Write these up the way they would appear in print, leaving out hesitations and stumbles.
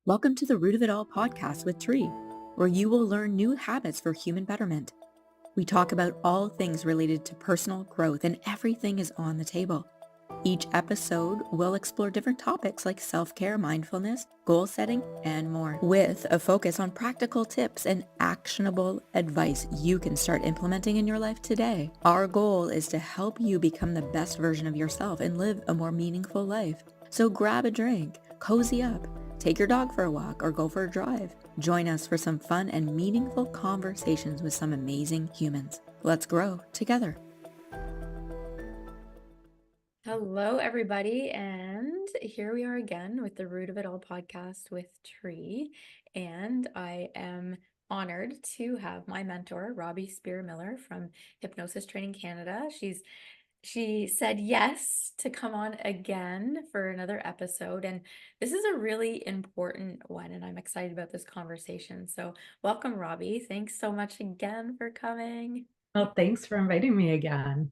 Welcome to the Root of It All podcast with Tree, where you will learn new habits for human betterment. We talk about all things related to personal growth and everything is on the table. Each episode will explore different topics like self-care, mindfulness, goal setting, and more, with a focus on practical tips and actionable advice you can start implementing in your life today. Our goal is to help you become the best version of yourself and live a more meaningful life. So grab a drink, cozy up, take your dog for a walk, or go for a drive. Join us for some fun and meaningful conversations with some amazing humans. Let's grow together. Hello, everybody, and here we are again with the Root of It All podcast with Tree, and I am honored to have my mentor, Robbie Spier Miller from Hypnosis Training Canada. She said yes to come on again for another episode, and this is a really important one, and I'm excited about this conversation. So welcome, Robbie. Thanks so much again for coming. Well, thanks for inviting me again.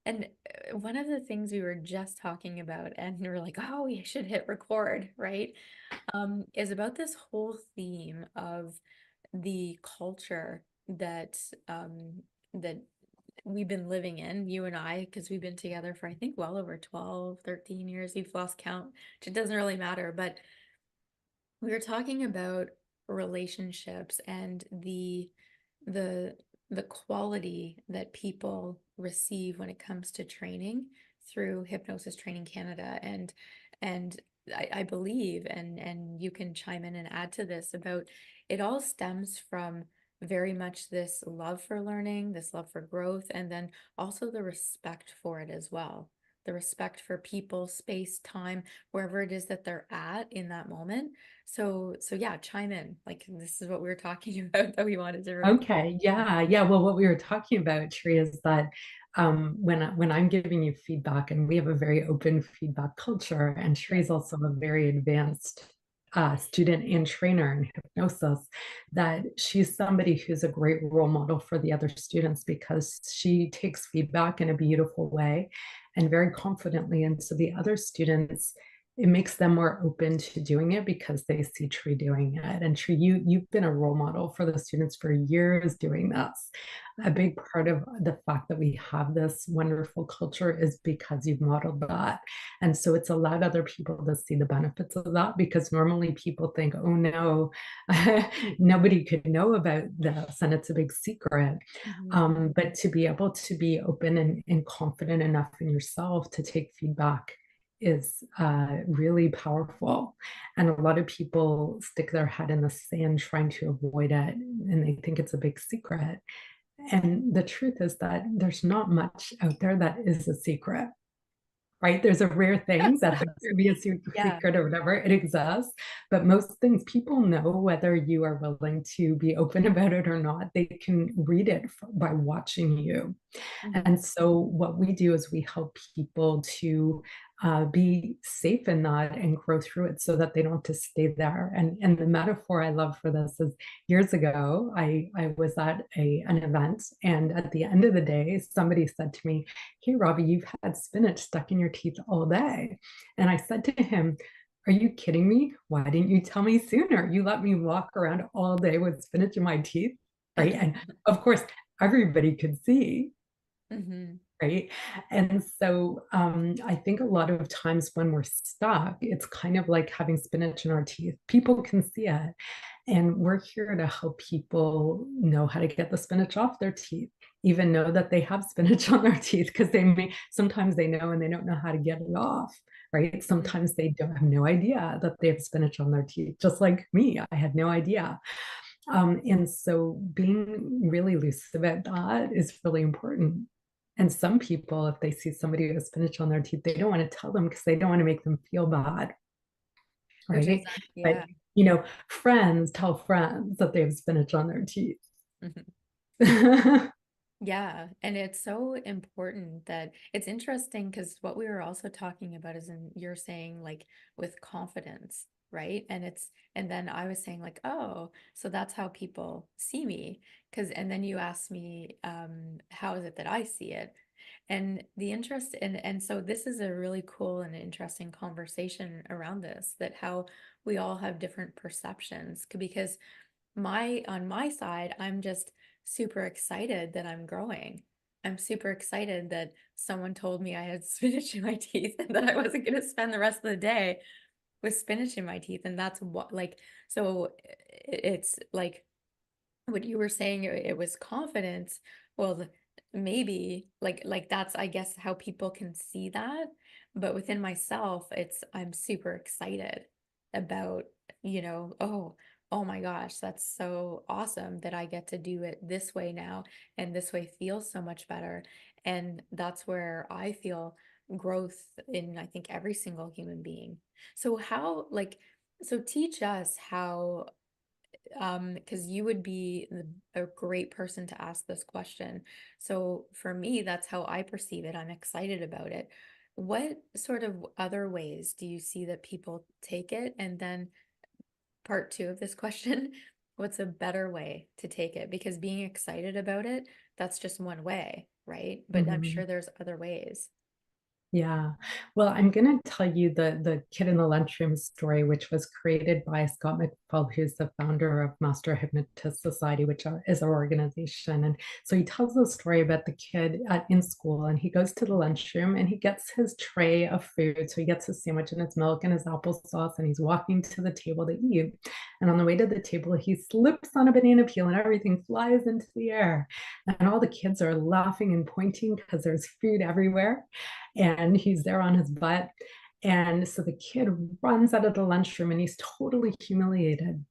And one of the things we were just talking about, and we were like, oh, we should hit record, right? Is about this whole theme of the culture that that we've been living in, you and I, because we've been together for I think well over 12, 13 years. We've lost count, which it doesn't really matter, but we were talking about relationships and the the quality that people receive when it comes to training through Hypnosis Training Canada. And I believe, and you can chime in and add to this, about it all stems from very much this love for learning, this love for growth, and then also the respect for it as well. The respect for people, space, time, wherever it is that they're at in that moment. So yeah, chime in. Like, this is what we were talking about that we wanted to record. Okay, yeah. Well, what we were talking about, Tree, is that when I'm giving you feedback, and we have a very open feedback culture, and Tree is also a very advanced student and trainer in hypnosis, that she's somebody who's a great role model for the other students because she takes feedback in a beautiful way and very confidently. And so the other students, it makes them more open to doing it because they see Tree doing it. And Tree, you've been a role model for the students for years doing this. A big part of the fact that we have this wonderful culture is because you've modeled that. And so it's allowed other people to see the benefits of that, because normally people think, oh no, nobody could know about this and it's a big secret. But to be able to be open and confident enough in yourself to take feedback is really powerful. And a lot of people stick their head in the sand trying to avoid it, and they think it's a big secret. And the truth is that there's not much out there that is a secret, right? There's a rare thing that has to be a Yeah. secret or whatever. It exists. But most things people know whether you are willing to be open about it or not. They can read it by watching you. And so what we do is we help people to be safe in that and grow through it so that they don't have to stay there. And the metaphor I love for this is, years ago, I was at an event, and at the end of the day, somebody said to me, hey, Robbie, you've had spinach stuck in your teeth all day. And I said to him, are you kidding me? Why didn't you tell me sooner? You let me walk around all day with spinach in my teeth, right? And of course, everybody could see. Right. And so I think a lot of times when we're stuck, it's kind of like having spinach in our teeth. People can see it. And we're here to help people know how to get the spinach off their teeth, even know that they have spinach on their teeth, because sometimes they know and they don't know how to get it off. Right. Sometimes they don't have no idea that they have spinach on their teeth, just like me. I had no idea. And so being really loose about that is really important. And some people, if they see somebody with spinach on their teeth, they don't want to tell them because they don't want to make them feel bad. Which is, Right. yeah. But, friends tell friends that they have spinach on their teeth. Yeah, and it's so important that it's interesting because what we were also talking about is, you're saying like with confidence, right? And then I was saying like, oh, so that's how people see me. And then you asked me, how is it that I see it? And the interest and so this is a really cool and interesting conversation around this, that how we all have different perceptions because on my side, I'm just super excited that I'm growing. I'm super excited that someone told me I had spinach in my teeth and that I wasn't going to spend the rest of the day with spinach in my teeth. And that's what, like, so it's like what you were saying, it was confidence. Well, maybe like that's, I guess, how people can see that. But within myself, I'm super excited about, oh my gosh, that's so awesome that I get to do it this way now, and this way feels so much better. And that's where I feel growth in, I think, every single human being. So so teach us how, because you would be a great person to ask this question. So for me, that's how I perceive it. I'm excited about it. What sort of other ways do you see that people take it? And then part two of this question, what's a better way to take it? Because being excited about it, that's just one way, right? But I'm Mhm. sure there's other ways. Yeah. Well, I'm going to tell you the kid in the lunchroom story, which was created by Scott McFall, who's the founder of Master Hypnotist Society, which is our organization. And so he tells the story about the kid in school, and he goes to the lunchroom and he gets his tray of food. So he gets his sandwich and his milk and his applesauce, and he's walking to the table to eat. And on the way to the table, he slips on a banana peel and everything flies into the air. And all the kids are laughing and pointing because there's food everywhere, and he's there on his butt. And so the kid runs out of the lunchroom and he's totally humiliated.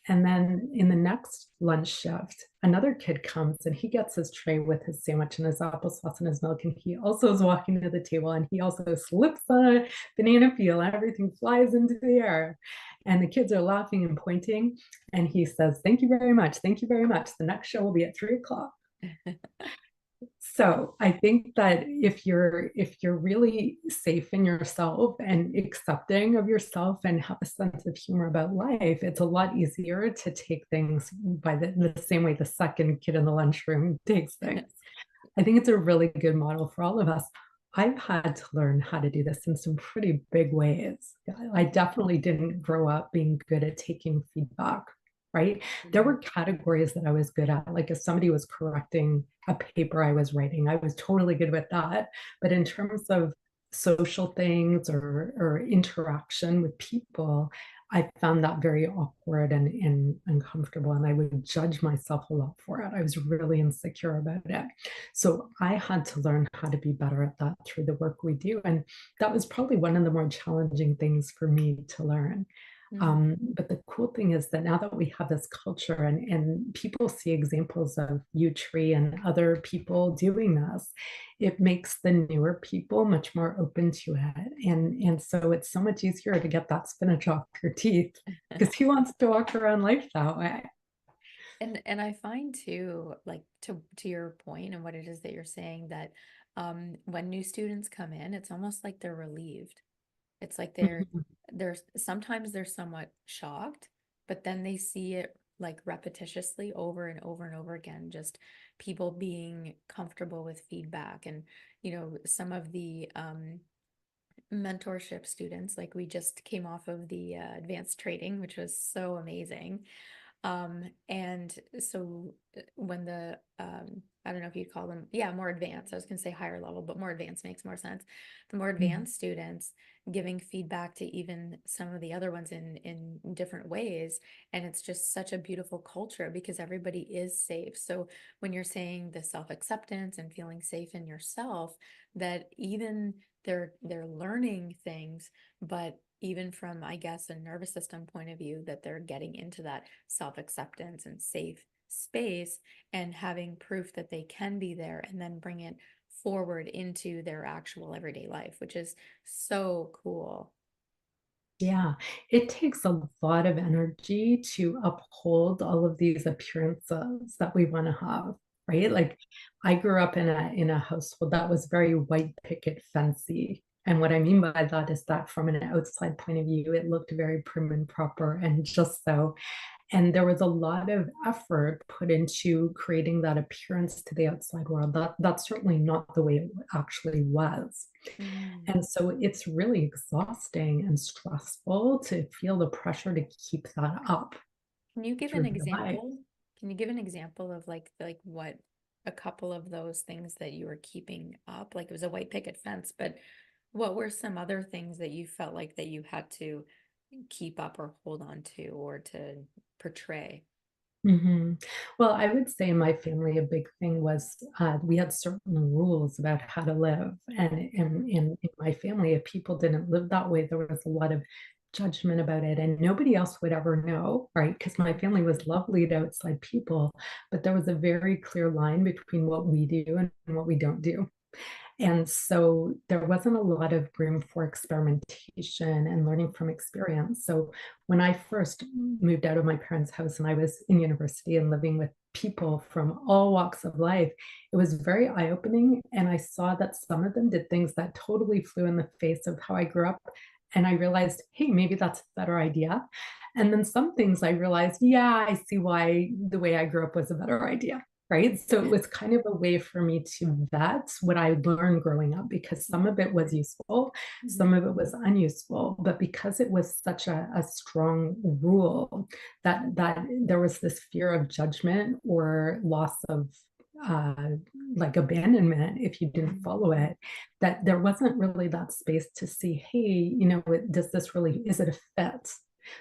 And then in the next lunch shift, another kid comes and he gets his tray with his sandwich and his applesauce and his milk. And he also is walking to the table and he also slips on a banana peel and everything flies into the air. And the kids are laughing and pointing. And he says, "Thank you very much. Thank you very much. The next show will be at 3 o'clock." So I think that if you're really safe in yourself and accepting of yourself and have a sense of humor about life, it's a lot easier to take things by the same way the second kid in the lunchroom takes things. I think it's a really good model for all of us. I've had to learn how to do this in some pretty big ways. I definitely didn't grow up being good at taking feedback, right? There Mhm. were categories that I was good at. Like if somebody was correcting a paper I was writing, I was totally good with that. But in terms of social things or interaction with people, I found that very awkward and uncomfortable. And I would judge myself a lot for it. I was really insecure about it. So I had to learn how to be better at that through the work we do. And that was probably one of the more challenging things for me to learn. Mhm. But the cool thing is that now that we have this culture and people see examples of you tree and other people doing this, it makes the newer people much more open to it. And so it's so much easier to get that spinach off your teeth because who wants to walk around life that way? And I find too, like to your point and what it is that you're saying, that when new students come in, it's almost like they're relieved. It's like they're sometimes they're somewhat shocked, but then they see it like repetitiously over and over and over again, just people being comfortable with feedback. And some of the mentorship students, like we just came off of the advanced training, which was so amazing. And so when the I don't know if you'd call them, yeah, more advanced. I was gonna say higher level, but more advanced makes more sense. The more advanced students giving feedback to even some of the other ones in different ways. And it's just such a beautiful culture because everybody is safe. So when you're saying the self-acceptance and feeling safe in yourself, that even they're learning things, but even from, I guess, a nervous system point of view, that they're getting into that self-acceptance and safe space and having proof that they can be there and then bring it forward into their actual everyday life, which is so cool. Yeah, it takes a lot of energy to uphold all of these appearances that we want to have, right? Like I grew up in a household that was very white picket fancy. And what I mean by that is that from an outside point of view, it looked very prim and proper and just so. And there was a lot of effort put into creating that appearance to the outside world. That's certainly not the way it actually was. Mm. And so it's really exhausting and stressful to feel the pressure to keep that up Can you give an through your life. example? Can you give an example of like what a couple of those things that you were keeping up? Like it was a white picket fence, but what were some other things that you felt like that you had to keep up or hold on to or to portray? Mhm. Well, I would say in my family, a big thing was, we had certain rules about how to live, and in my family, if people didn't live that way, there was a lot of judgment about it, and nobody else would ever know, right? Because my family was lovely to outside people, but there was a very clear line between what we do and what we don't do. And so there wasn't a lot of room for experimentation and learning from experience. So when I first moved out of my parents' house and I was in university and living with people from all walks of life, it was very eye opening. And I saw that some of them did things that totally flew in the face of how I grew up. And I realized, hey, maybe that's a better idea. And then some things I realized, yeah, I see why the way I grew up was a better idea. Right? So it was kind of a way for me to vet what I learned growing up because some of it was useful, some Mhm. of it was unuseful. But because it was such a strong rule that there was this fear of judgment or loss of uh, like abandonment if you didn't Mhm. follow it, that there wasn't really that space to see, hey, does this really, is it a fit?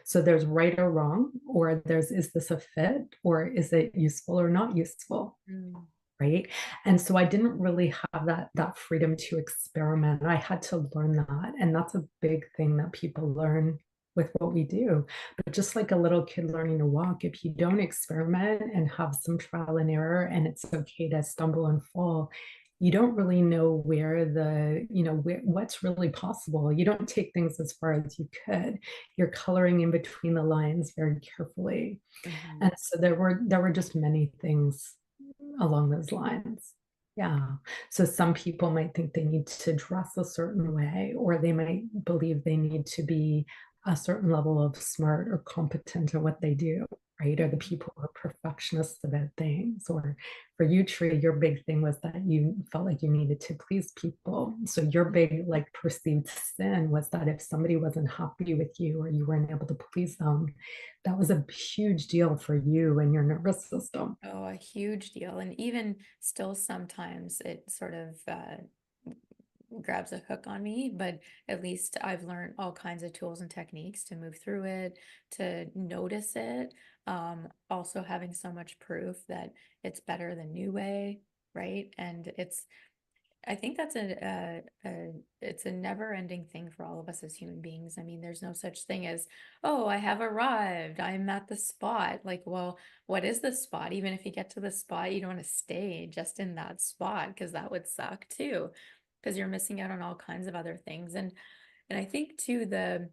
So there's right or wrong, or there's is this a fit, or is it useful or not useful, Mm. right? And so I didn't really have that freedom to experiment. I had to learn that, and that's a big thing that people learn with what we do. But just like a little kid learning to walk, if you don't experiment and have some trial and error, and it's okay to stumble and fall, you don't really know what's really possible. You don't take things as far as you could. You're coloring in between the lines very carefully. Mhm. And so there were just many things along those lines. Yeah. So some people might think they need to dress a certain way, or they might believe they need to be a certain level of smart or competent at what they do, right? Or the Mhm. people who are perfectionists about things. Or for you, Tree, your big thing was that you felt like you needed to please people. So your big, like, perceived sin was that if somebody wasn't happy with you or you weren't able to please them, that was a huge deal for you and your nervous system. Oh, a huge deal. And even still, sometimes it sort of grabs a hook on me, but at least I've learned all kinds of tools and techniques to move through it, to notice it. Also having so much proof that it's better the new way, right? And I think that's it's a never-ending thing for all of us as human beings. I mean, there's no such thing as, oh, I have arrived. I'm at the spot. Like, well, what is the spot? Even if you get to the spot, you don't want to stay just in that spot because that would suck too, because you're missing out on all kinds of other things. And I think too, the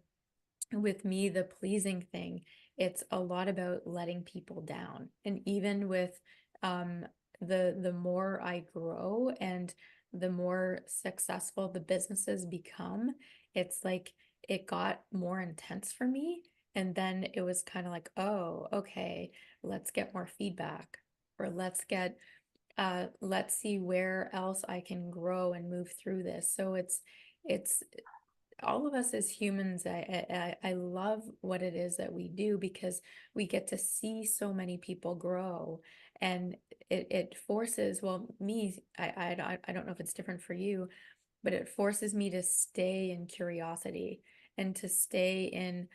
with me, the pleasing thing, it's a lot about letting people down. And even with um the more I grow and the more successful the businesses become, it's like it got more intense for me. And then it was kind of like, oh, okay, let's get more feedback, or let's see where else I can grow and move through this. So it's all of us as humans, I love what it is that we do because we get to see so many people grow, and it forces, well, me, I don't know if it's different for you, but it forces me to stay in curiosity and to stay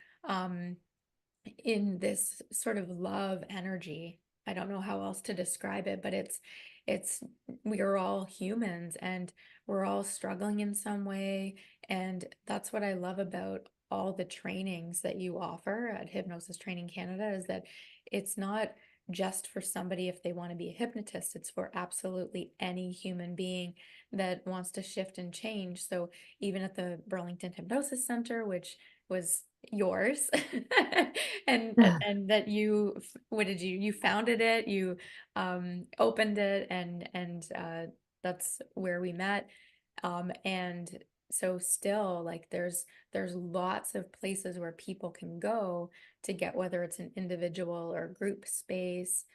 in this sort of love energy. I don't know how else to describe it, but it's we are all humans and we're all struggling in some way. And that's what I love about all the trainings that you offer at Hypnosis Training Canada, is that it's not just for somebody if they want to be a hypnotist. It's for absolutely any human being that wants to shift and change. So even at the Burlington Hypnosis Center, which was yours, and that what did you founded it, you opened it, and that's where we met. And so still like there's lots of places where people can go to get, whether it's an individual or group space.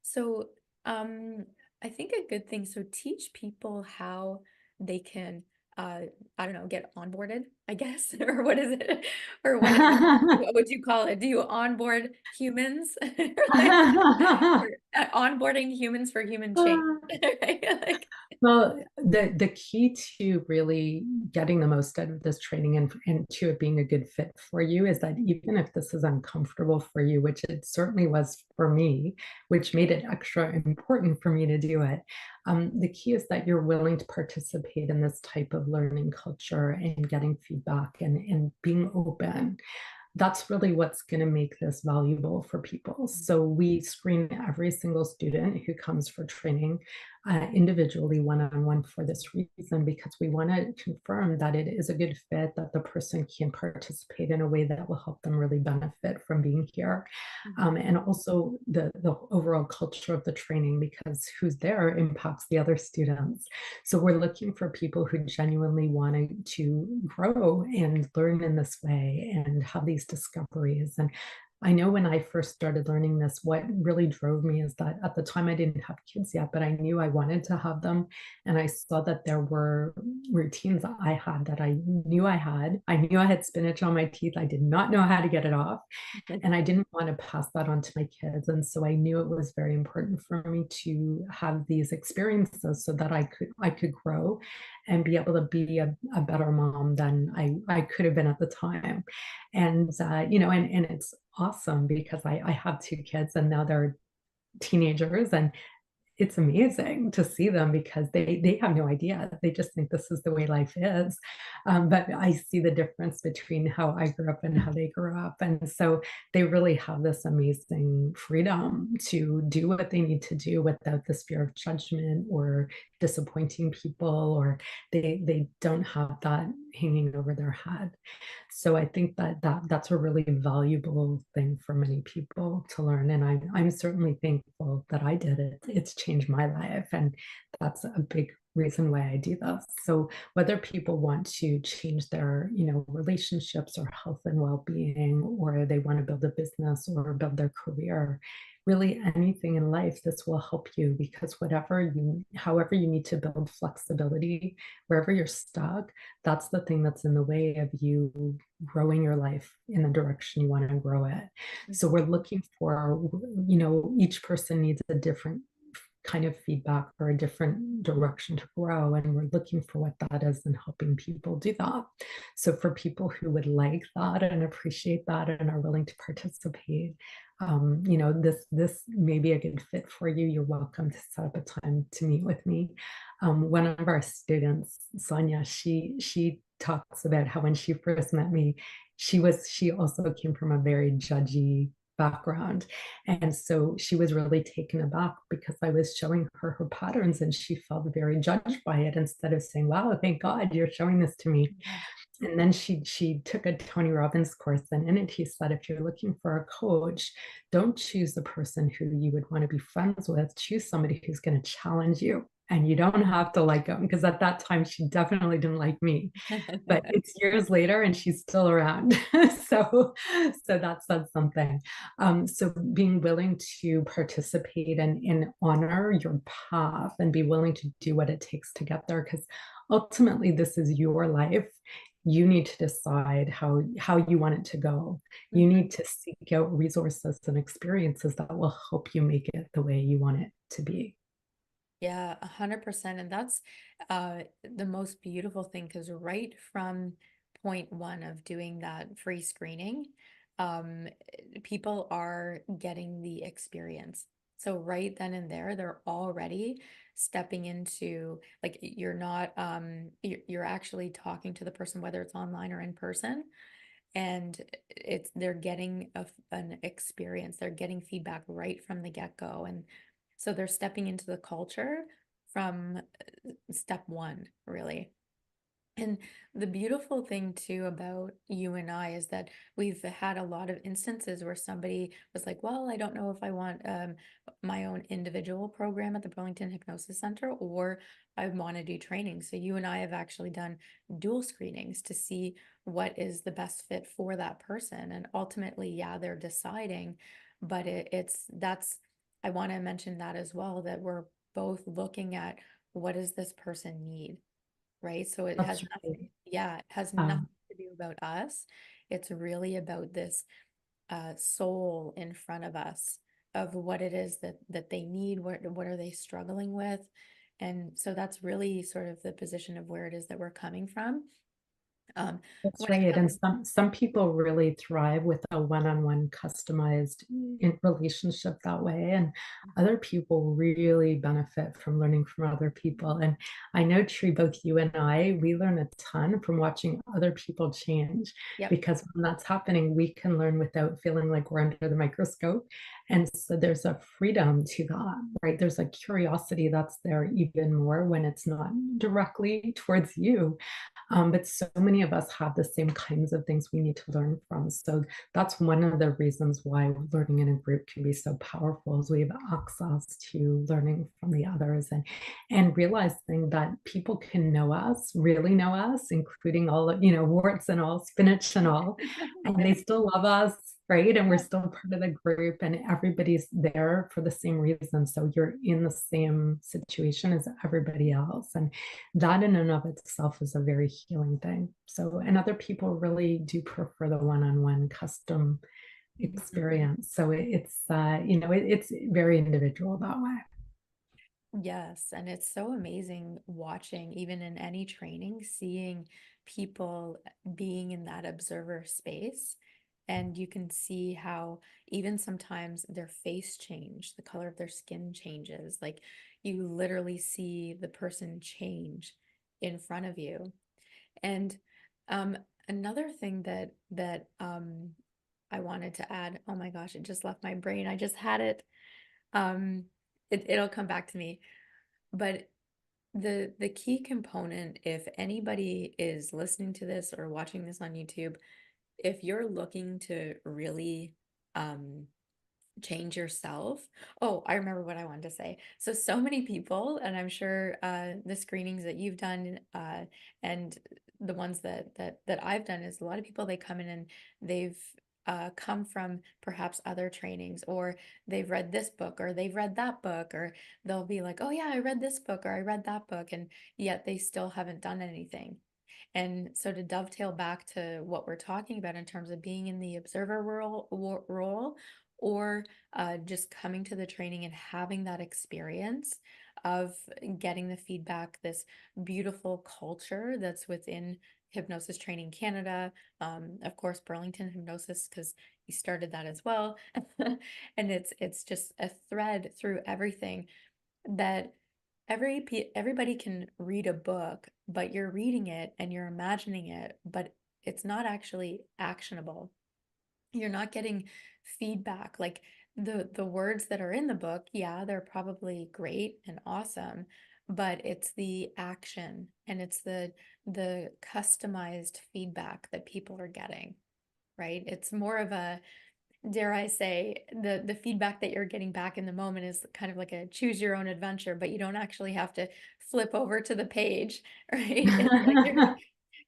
So um I think a good thing, so teach people how they can uh I don't know, get onboarded, I guess, or what is it? Or what would you call it? Do you onboard humans? Like, or, onboarding humans for human change. Right? Like, Well, the key to really getting the most out of this training and to it being a good fit for you is that even if this is uncomfortable for you, which it certainly was for me, which made it extra important for me to do it, the key is that you're willing to participate in this type of learning culture and getting feedback and being open. That's really what's going to make this valuable for people. So we screen every single student who comes for training individually, one-on-one, for this reason, because we want to confirm that it is a good fit, that the person can participate in a way that will help them really benefit from being here. And also the overall culture of the training, because who's there impacts the other students. So we're looking for people who genuinely want to grow and learn in this way and have these discoveries. And I know when I first started learning this, what really drove me is that at the time I didn't have kids yet, but I knew I wanted to have them. And I saw that there were routines that I had that I knew I had. I knew I had spinach on my teeth. I did not know how to get it off. And I didn't want to pass that on to my kids. And so I knew it was very important for me to have these experiences so that I could grow and be able to be a better mom than I could have been at the time. And and it's awesome because I have two kids and now they're teenagers, and it's amazing to see them because they have no idea. They just think this is the way life is. But I see the difference between how I grew up and how they grew up. And so they really have this amazing freedom to do what they need to do without this fear of judgment or disappointing people, or they don't have that hanging over their head. So I think that's a really valuable thing for many people to learn, and I'm certainly thankful that I did it. It's changed my life, and that's a big reason why I do this. So whether people want to change their, relationships or health and well-being, or they want to build a business or build their career, really anything in life, this will help you, because however you need to build flexibility, wherever you're stuck, that's the thing that's in the way of you growing your life in the direction you want to grow it. So we're looking for, each person needs a different kind of feedback or a different direction to grow. And we're looking for what that is and helping people do that. So for people who would like that and appreciate that and are willing to participate, this may be a good fit for you. You're welcome to set up a time to meet with me. One of our students, Sonia, she talks about how when she first met me, she also came from a very judgy background. And so she was really taken aback because I was showing her patterns and she felt very judged by it, instead of saying, wow, thank God you're showing this to me. And then she took a Tony Robbins course, and in it he said, if you're looking for a coach, don't choose the person who you would want to be friends with. Choose somebody who's going to challenge you. And you don't have to like them, because at that time she definitely didn't like me. But it's years later and she's still around. So that said something. So being willing to participate and honor your path and be willing to do what it takes to get there, because ultimately this is your life. You need to decide how you want it to go. You need to seek out resources and experiences that will help you make it the way you want it to be. Yeah, 100%. And that's the most beautiful thing, because right from point one of doing that free screening, people are getting the experience. So right then and there, they're already stepping into, like, you're not you're actually talking to the person, whether it's online or in person, and they're getting an experience. They're getting feedback right from the get-go. And so they're stepping into the culture from step one, really. And the beautiful thing too about you and I is that we've had a lot of instances where somebody was like, well, I don't know if I want my own individual program at the Burlington Hypnosis Center, or I want to do training. So you and I have actually done dual screenings to see what is the best fit for that person. And ultimately, yeah, they're deciding, but I want to mention that as well, that we're both looking at what does this person need, right? So it has That's right. nothing, yeah, it has nothing Um, to do about us. It's really about this soul in front of us, of what it is that they need, what are they struggling with. And so that's really sort of the position of where it is that we're coming from. Um, That's when it right. And comes, some people really thrive with a one-on-one customized relationship that way. And other people really benefit from learning from other people. And I know, Tree, both you and I, we learn a ton from watching other people change, yep. because when that's happening, we can learn without feeling like we're under the microscope. And so there's a freedom to that, right? There's a curiosity that's there even more when it's not directly towards you. But so many of us have the same kinds of things we need to learn from. So that's one of the reasons why learning in a group can be so powerful, is we have access to learning from the others, and realizing that people can know us, really know us, including all of, warts and all, spinach and all, and they still love us, right? And we're still part of the group, and everybody's there for the same reason. So you're in the same situation as everybody else. And that in and of itself is a very healing thing. So, and other people really do prefer the one-on-one custom experience. So it's very individual that way. Yes, and it's so amazing watching, even in any training, seeing people being in that observer space. And you can see how even sometimes their face change, the color of their skin changes. Like you literally see the person change in front of you. And um, another thing that I wanted to add, oh my gosh, it just left my brain. I just had it. Um, it'll come back to me. But the key component, if anybody is listening to this or watching this on YouTube, if you're looking to really um change yourself. Oh, I remember what I wanted to say. So many people, and I'm sure the screenings that you've done and the ones that I've done, is a lot of people, they come in and they've come from perhaps other trainings, or they've read this book or they've read that book, or they'll be like, oh yeah, I read this book or I read that book, and yet they still haven't done anything. And so to dovetail back to what we're talking about in terms of being in the observer role, or just coming to the training and having that experience of getting the feedback, this beautiful culture that's within Hypnosis Training Canada, of course, Burlington Hypnosis, because you started that as well. And it's just a thread through everything, that everybody can read a book, but you're reading it and you're imagining it, but it's not actually actionable. You're not getting feedback. Like the words that are in the book, yeah, they're probably great and awesome, but it's the action and it's the customized feedback that people are getting, right? It's more of a, dare I say, the feedback that you're getting back in the moment is kind of like a choose your own adventure, but you don't actually have to flip over to the page, right? It's like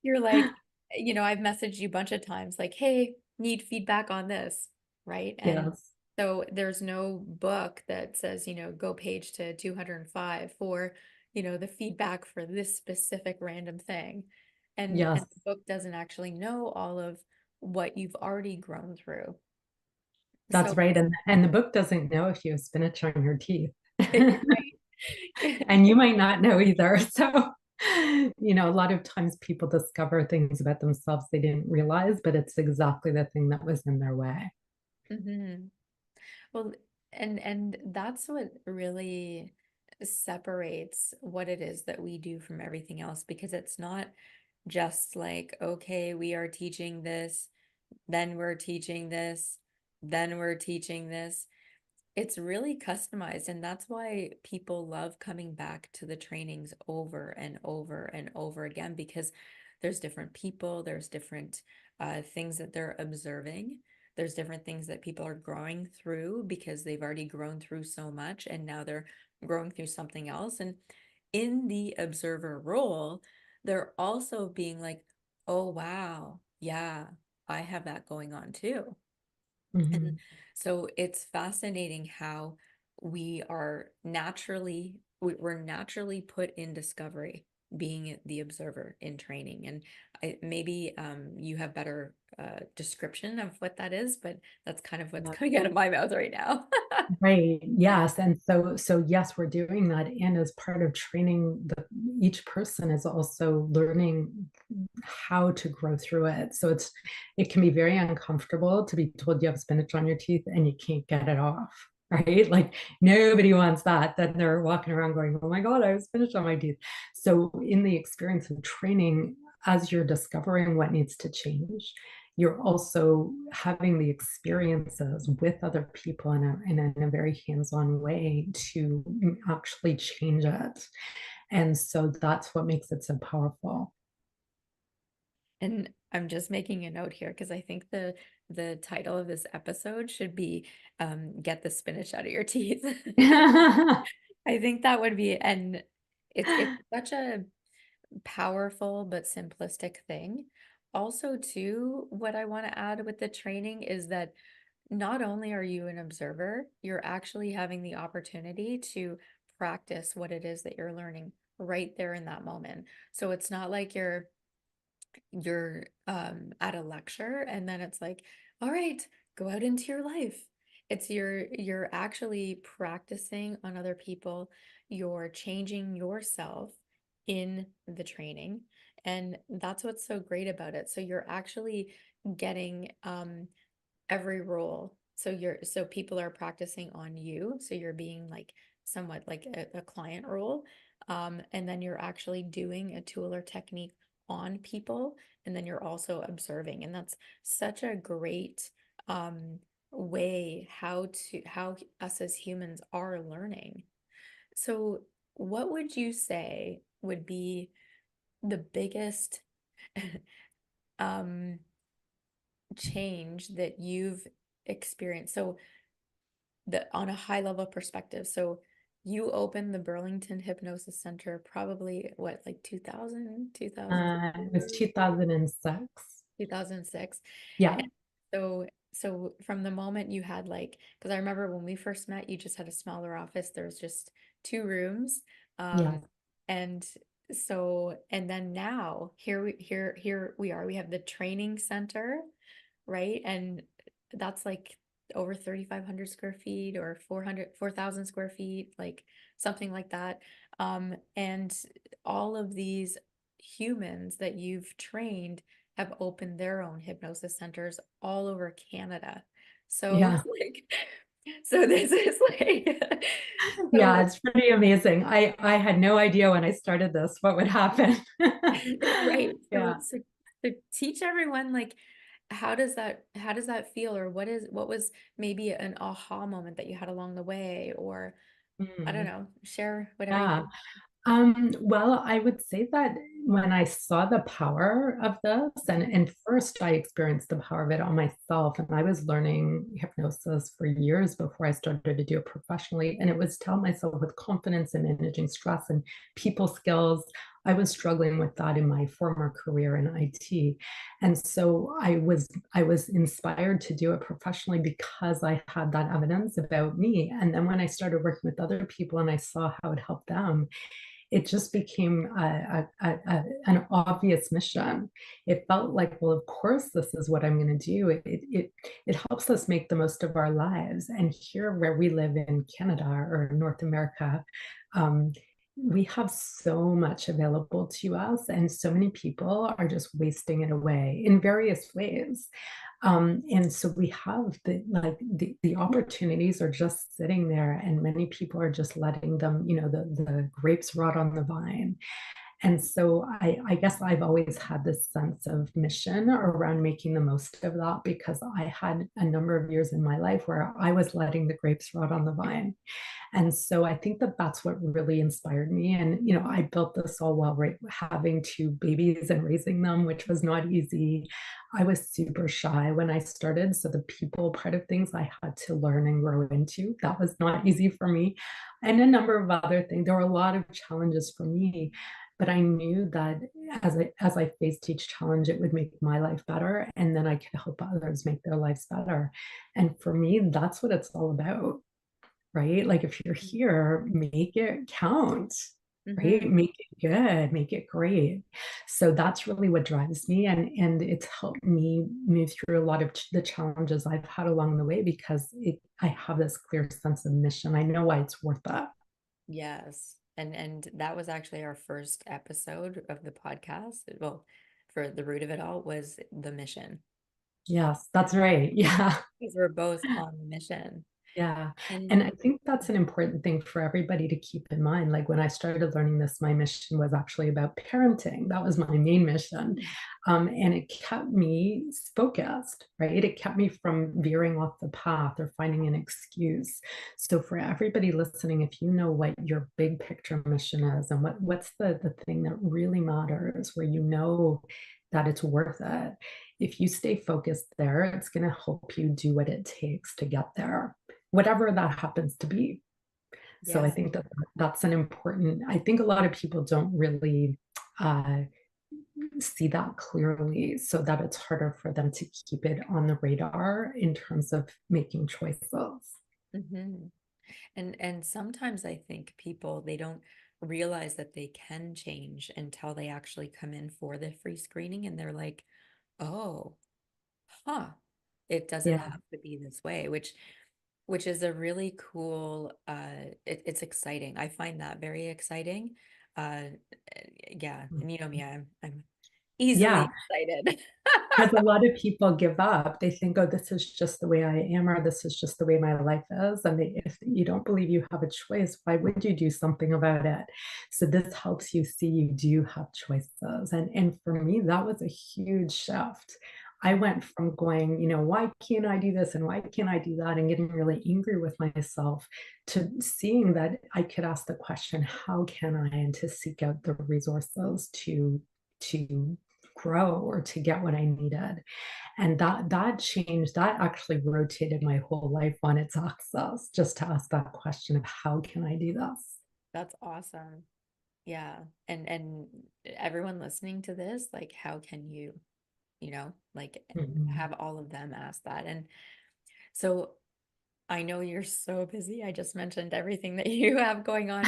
you're like, I've messaged you a bunch of times like, hey, need feedback on this, right? And Yes, so there's no book that says, go page to 205 for, the feedback for this specific random thing. And yes, the book doesn't actually know all of what you've already grown through. that's So, right. And the book doesn't know if you have spinach on your teeth. right. And you might not know either. So, a lot of times people discover things about themselves they didn't realize, but it's exactly the thing that was in their way. Hmm. Well, and that's what really separates what it is that we do from everything else, because it's not just like, okay, we are teaching this, then we're teaching this, then we're teaching this. It's really customized, and that's why people love coming back to the trainings over and over and over again, because there's different people, there's different things that they're observing. There's different things that people are growing through because they've already grown through so much and now they're growing through something else. And in the observer role, they're also being like, oh, wow, yeah, I have that going on too. And Mhm. so it's fascinating how we're naturally put in discovery, being the observer in training. And maybe you have better description of what that is, but that's kind of what's Yeah. coming out of my mouth right now. Right. Yes. And so yes, we're doing that. And as part of training, each person is also learning how to grow through it. So it can be very uncomfortable to be told you have spinach on your teeth and you can't get it off. Right. Like nobody wants that. Then they're walking around going, oh my God, I have spinach on my teeth. So in the experience of training, as you're discovering what needs to change, you're also having the experiences with other people in a very hands-on way to actually change it. And so that's what makes it so powerful. And I'm just making a note here because I think the title of this episode should be Get the Spinach Out of Your Teeth. I think that would be, and it's such a powerful but simplistic thing. Also, too, what I want to add with the training is that not only are you an observer, you're actually having the opportunity to practice what it is that you're learning right there in that moment. So it's not like you're at a lecture and then it's like, all right, go out into your life. It's you're actually practicing on other people, you're changing yourself in the training, and that's what's so great about it. So you're actually getting every role. So people are practicing on you, so you're being like somewhat like a client role, and then you're actually doing a tool or technique on people, and then you're also observing, and that's such a great way how us as humans are learning. So what would you say would be the biggest um change that you've experienced? So the on a high level perspective. So you opened the Burlington Hypnosis Center probably what, like 2000, It was 2006. 2006. Yeah. And so from the moment you had like, because I remember when we first met, you just had a smaller office. There was just two rooms. Yeah. And and then now here we are. We have the training center, right? And that's like over 3,500 square feet or 4,000 square feet, like something like that. And all of these humans that you've trained have opened their own hypnosis centers all over Canada. So Yeah. like, so this is like, Yeah, so it's pretty amazing. I had no idea when I started this what would happen. right. Yeah. So teach everyone like how does that feel, or what was maybe an aha moment that you had along the way, or I don't Mm. know, share whatever you Yeah. can. Well, I would say that when I saw the power of this, and first I experienced the power of it on myself, and I was learning hypnosis for years before I started to do it professionally. And it was to help myself with confidence and managing stress and people skills. I was struggling with that in my former career in IT. And so I was inspired to do it professionally because I had that evidence about me. And then when I started working with other people and I saw how it helped them, it just became an obvious mission. It felt like, well, of course, this is what I'm going to do. It helps us make the most of our lives. And here, where we live in Canada or North America, um, we have so much available to us, and so many people are just wasting it away in various ways. And so we have the opportunities are just sitting there, and many people are just letting them, the grapes rot on the vine. And so I guess I've always had this sense of mission around making the most of that because I had a number of years in my life where I was letting the grapes rot on the vine. And so I think that that's what really inspired me. And, I built this all while having two babies and raising them, which was not easy. I was super shy when I started. So the people part of things I had to learn and grow into, that was not easy for me. And a number of other things. There were a lot of challenges for me. But I knew that as I faced each challenge, it would make my life better. And then I could help others make their lives better. And for me, that's what it's all about, right? Like if you're here, make it count, right? Mm-hmm. Make it good, make it great. So that's really what drives me. And it's helped me move through a lot of the challenges I've had along the way because I have this clear sense of mission. I know why it's worth it. Yes. And that was actually our first episode of the podcast. Well, for the root of it all was the mission. Yes, that's right. Yeah. Because we're both on the mission. Yeah. And And I think that's an important thing for everybody to keep in mind. Like when I started learning this, my mission was actually about parenting. That was my main mission. And it kept me focused, right? It kept me from veering off the path or finding an excuse. So for everybody listening, if you know what your big picture mission is and what's the thing that really matters, where you know that it's worth it, if you stay focused there, it's going to help you do what it takes to get there, whatever that happens to be. So I yeah. think that that's an important, I think a lot of people don't really uh, see that clearly, so that it's harder for them to keep it on the radar in terms of making choices. Mm-hmm. And sometimes I think people they don't realize that they can change until they actually come in for the free screening and they're like, "Oh, huh. It doesn't Yeah. have to be this way," which is a really cool it's exciting. I find that very exciting. Uh yeah, and you know me, I'm easily Yeah. excited. Because a lot of people give up. They think, oh, this is just the way I am, or this is just the way my life is. And if you don't believe you have a choice, why would you do something about it? So this helps you see you do have choices. And for me, that was a huge shift. I went from going, why can't I do this and why can't I do that, and getting really angry with myself, to seeing that I could ask the question, how can I, and to seek out the resources to grow or to get what I needed. And that changed, that actually rotated my whole life on its axis, just to ask that question of how can I do this? That's awesome. Yeah. And everyone listening to this, like how can you, like Mhm. have all of them ask that. And so I know you're so busy. I just mentioned everything that you have going on,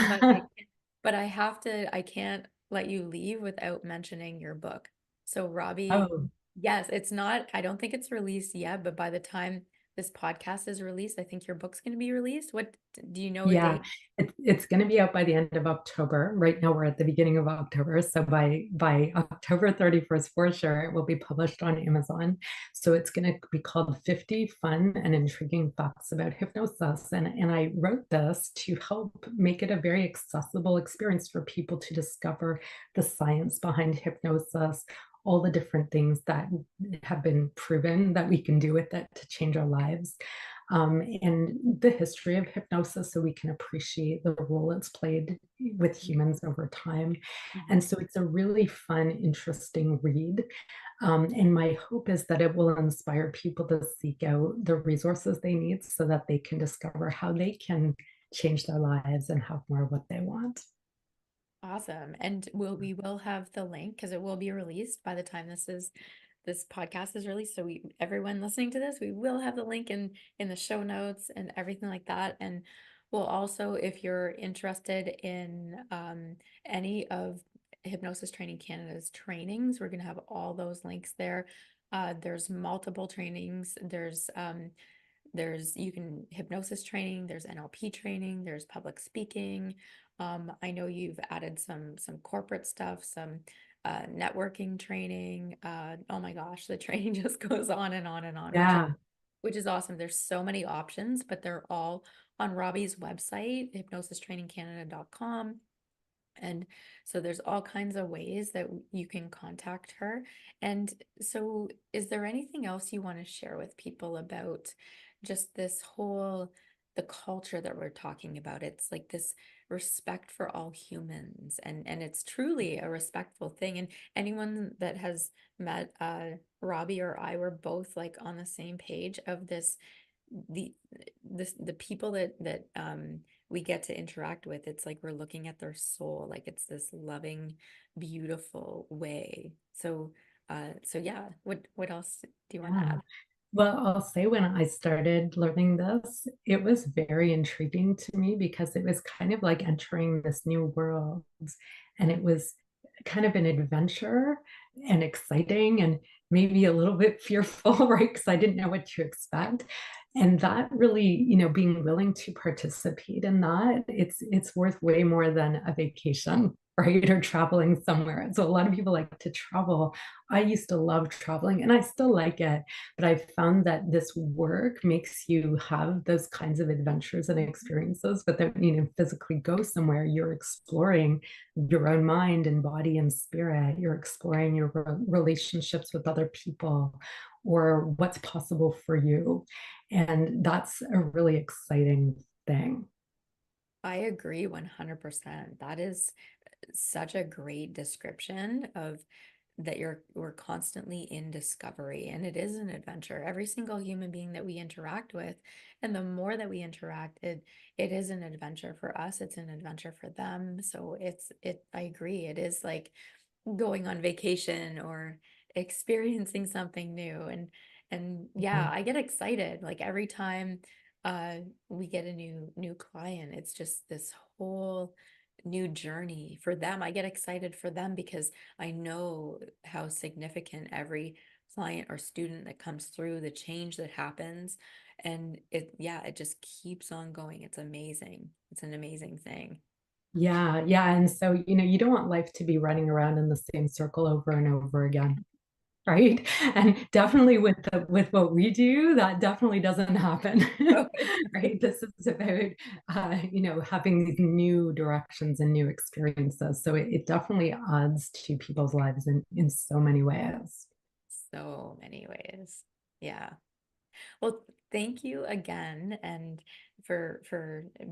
but I can't let you leave without mentioning your book. So Robbie, Oh, yes, it's not, I don't think it's released yet, but by the time this podcast is released, I think your book's going to be released. What do you know a yeah, date? it's going to be out by the end of October. Right now we're at the beginning of October, so by October 31st for sure it will be published on Amazon. So it's going to be called 50 Fun and Intriguing Facts About Hypnosis. And I wrote this to help make it a very accessible experience for people to discover the science behind hypnosis, all the different things that have been proven that we can do with it to change our lives, and the history of hypnosis, so we can appreciate the role it's played with humans over time. And Mhm. so it's a really fun, interesting read. And my hope is that it will inspire people to seek out the resources they need so that they can discover how they can change their lives and have more of what they want. Awesome. And we will have the link because it will be released by the time this podcast is released. So everyone listening to this, we will have the link in the show notes and everything like that. And we'll also, if you're interested in any of Hypnosis Training Canada's trainings, we're gonna have all those links there. There's multiple trainings. There's you can hypnosis training, there's NLP training, there's public speaking. I know you've added some corporate stuff, some networking training. Oh my gosh, the training just goes on and on and on, Yeah. which is awesome. There's so many options, but they're all on Robbie's website, hypnosistrainingcanada.com. And so there's all kinds of ways that you can contact her. And so is there anything else you want to share with people about just this whole the culture that we're talking about? It's like this respect for all humans, and it's truly a respectful thing. And anyone that has met Robbie or I were both like on the same page of the the people that we get to interact with. It's like we're looking at their soul, like it's this loving, beautiful way. So yeah, what else do you want to Yeah. add? Well, I'll say when I started learning this, it was very intriguing to me because it was kind of like entering this new world. And it was kind of an adventure and exciting and maybe a little bit fearful, right? Because I didn't know what to expect. And that really, being willing to participate in that, it's worth way more than a vacation, right? Or traveling somewhere. So a lot of people like to travel. I used to love traveling and I still like it, but I've found that this work makes you have those kinds of adventures and experiences, but then, physically go somewhere, you're exploring your own mind and body and spirit. You're exploring your relationships with other people or what's possible for you. And that's a really exciting thing. I agree 100%. That is such a great description of that we're constantly in discovery, and it is an adventure. Every single human being that we interact with, and the more that we interact, it is an adventure for us, it's an adventure for them. So I agree, it is like going on vacation or experiencing something new. And yeah, Yeah. I get excited like every time we get a new client. It's just this whole new journey for them. I get excited for them because I know how significant every client or student that comes through, the change that happens, and it just keeps on going. It's amazing. It's an amazing thing. Yeah, yeah. And so, you don't want life to be running around in the same circle over and over again, right? And definitely with what we do, that definitely doesn't happen. Oh, Right? This is about having these new directions and new experiences. So it definitely adds to people's lives in so many ways. so many ways. Yeah. Well, thank you again, and for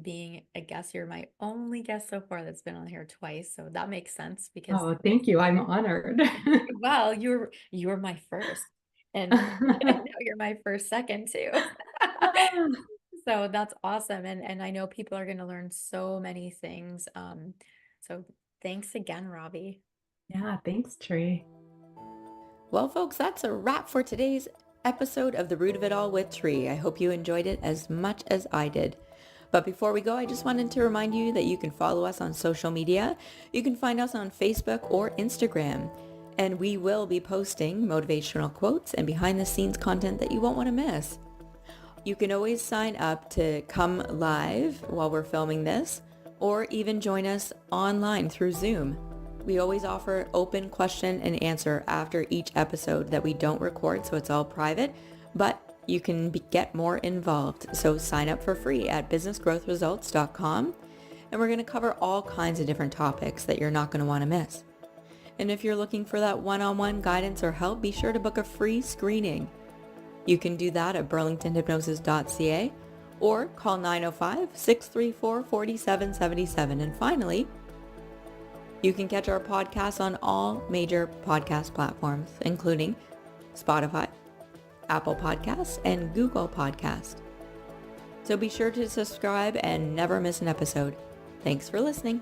being a guest. You're my only guest so far that's been on here twice, so that makes sense because Oh, thank you. I'm honored. well, you're my first, and and now you're my first second too. So that's awesome, and I know people are going to learn so many things. So thanks again, Robbie. Yeah, thanks, Tree. Well, folks, that's a wrap for today's episode of The Root of It All with Tree. I hope you enjoyed it as much as I did. But before we go, I just wanted to remind you that you can follow us on social media. You can find us on Facebook or Instagram. And we will be posting motivational quotes and behind the scenes content that you won't want to miss. You can always sign up to come live while we're filming this, or even join us online through Zoom. We always offer open question and answer after each episode that we don't record, so it's all private, but you can get more involved. So sign up for free at businessgrowthresults.com, and we're going to cover all kinds of different topics that you're not going to want to miss. And if you're looking for that one-on-one guidance or help, be sure to book a free screening. You can do that at burlingtonhypnosis.ca or call 905-634-4777. And finally, you can catch our podcast on all major podcast platforms, including Spotify, Apple Podcasts, and Google Podcasts. So be sure to subscribe and never miss an episode. Thanks for listening.